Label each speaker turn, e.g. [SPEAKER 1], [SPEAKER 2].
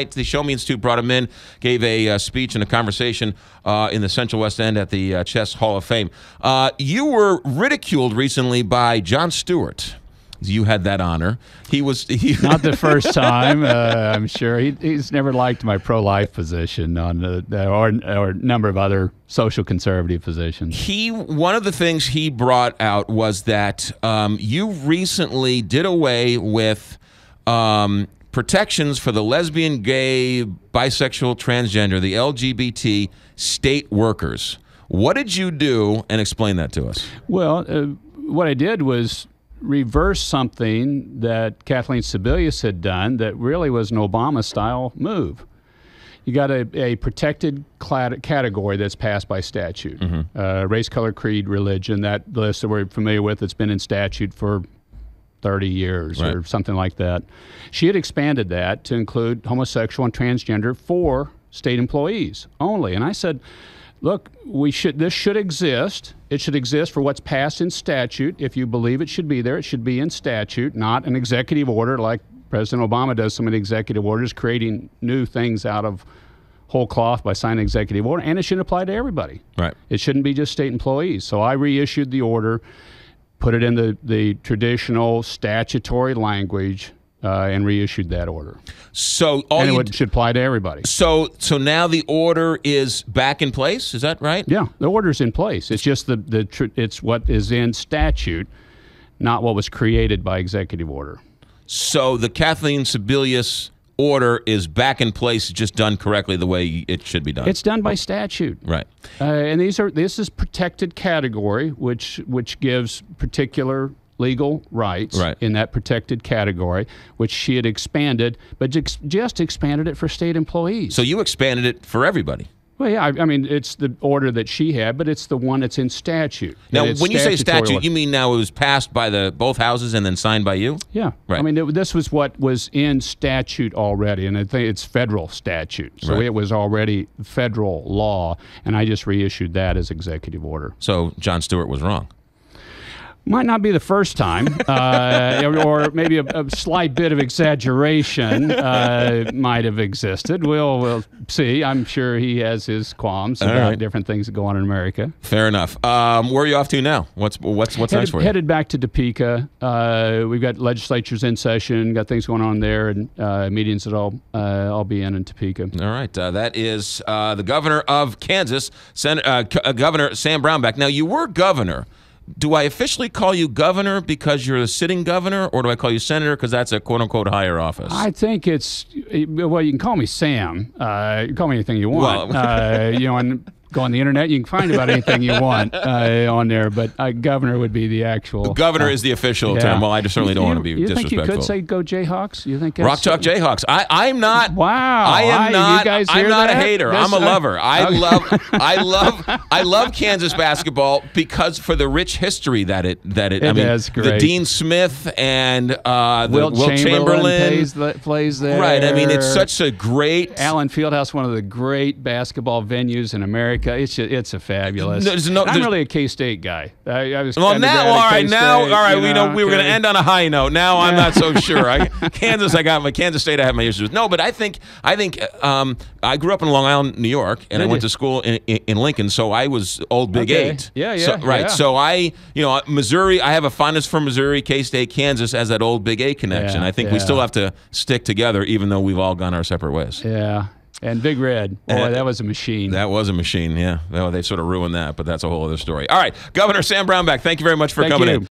[SPEAKER 1] The Show Me Institute brought him in, gave a speech and a conversation in the Central West End at the Chess Hall of Fame. You were ridiculed recently by Jon Stewart. You had that honor. He
[SPEAKER 2] not the first time. I'm sure he's never liked my pro-life position on or a number of other social conservative positions.
[SPEAKER 1] One of the things he brought out was that you recently did away with protections for the lesbian, gay, bisexual, transgender, the LGBT state workers. What did you do, and explain that to us?
[SPEAKER 2] Well, what I did was reverse something that Kathleen Sebelius had done that really was an Obama-style move. You got a protected category that's passed by statute. Race, color, creed, religion, that list that we're familiar with, that's been in statute for 30 years or something like that. She had expanded that to include homosexual and transgender for state employees only. And I said, look, this should exist. It should exist for what's passed in statute. If you believe it should be there, it should be in statute, not an executive order like President Obama does so many executive orders, creating new things out of whole cloth by signing executive order. And it should apply to everybody. Right. It shouldn't be just state employees. So I reissued the order, put it in the traditional statutory language, and reissued that order.
[SPEAKER 1] So
[SPEAKER 2] it should apply to everybody.
[SPEAKER 1] So now the order is back in place. Is that right?
[SPEAKER 2] Yeah, the order's in place. It's just it's what is in statute, not what was created by executive order.
[SPEAKER 1] So the Kathleen Sebelius order is back in place, just done correctly the way it should be done.
[SPEAKER 2] It's done by statute,
[SPEAKER 1] right?
[SPEAKER 2] And this is protected category, which gives particular legal rights in that protected category, which she had expanded, but just expanded it for state employees.
[SPEAKER 1] So you expanded it for everybody.
[SPEAKER 2] Well, yeah, I mean, it's the order that she had, but it's the one that's in statute.
[SPEAKER 1] Now, when you say statute, you mean now it was passed by both houses and then signed by you?
[SPEAKER 2] Yeah. Right. I mean, this was what was in statute already, and I think it's federal statute. So it was already federal law, and I just reissued that as executive order.
[SPEAKER 1] So Jon Stewart was wrong.
[SPEAKER 2] Might not be the first time, or maybe a slight bit of exaggeration might have existed. We'll see. I'm sure he has his qualms about different things that go on in America.
[SPEAKER 1] Fair enough. Where are you off to now? What's next for you?
[SPEAKER 2] Headed back to Topeka. We've got legislatures in session, got things going on there, and meetings that I'll be in Topeka.
[SPEAKER 1] All right. That is the governor of Kansas, Governor Sam Brownback. Now, you were governor. Do I officially call you governor because you're a sitting governor, or do I call you senator because that's a quote-unquote higher office?
[SPEAKER 2] I think it's, well, you can call me Sam. You can call me anything you want. Well, and go on the internet, you can find about anything you want on there, but governor would be the actual.
[SPEAKER 1] Governor is the official term. Well, I certainly don't want to be disrespectful.
[SPEAKER 2] You think you could say go Jayhawks? You think
[SPEAKER 1] Rock Chalk Jayhawks? I'm not.
[SPEAKER 2] Wow.
[SPEAKER 1] I am not.
[SPEAKER 2] You guys
[SPEAKER 1] I'm not
[SPEAKER 2] that?
[SPEAKER 1] a hater. I'm a lover. I love Kansas basketball because for the rich history that it I mean,
[SPEAKER 2] is great.
[SPEAKER 1] The Dean Smith and
[SPEAKER 2] Wilt Chamberlain plays there.
[SPEAKER 1] Right. I mean, it's such a great.
[SPEAKER 2] Allen Fieldhouse, one of the great basketball venues in America. It's a fabulous. I'm really a K-State guy. I was
[SPEAKER 1] all right. We were going to end on a high note. Now I'm not so sure. Kansas State. I have my issues with. No, but I think I grew up in Long Island, New York, and I went to school in Lincoln, so I was old Big Eight.
[SPEAKER 2] Yeah.
[SPEAKER 1] So Missouri. I have a fondness for Missouri, K-State, Kansas as that old Big Eight connection. I think we still have to stick together, even though we've all gone our separate ways.
[SPEAKER 2] Yeah. And Big Red. Boy, that was a machine. That was a machine,
[SPEAKER 1] yeah. Well, they sort of ruined that, but that's a whole other story. All right, Governor Sam Brownback, thank you very much for coming in.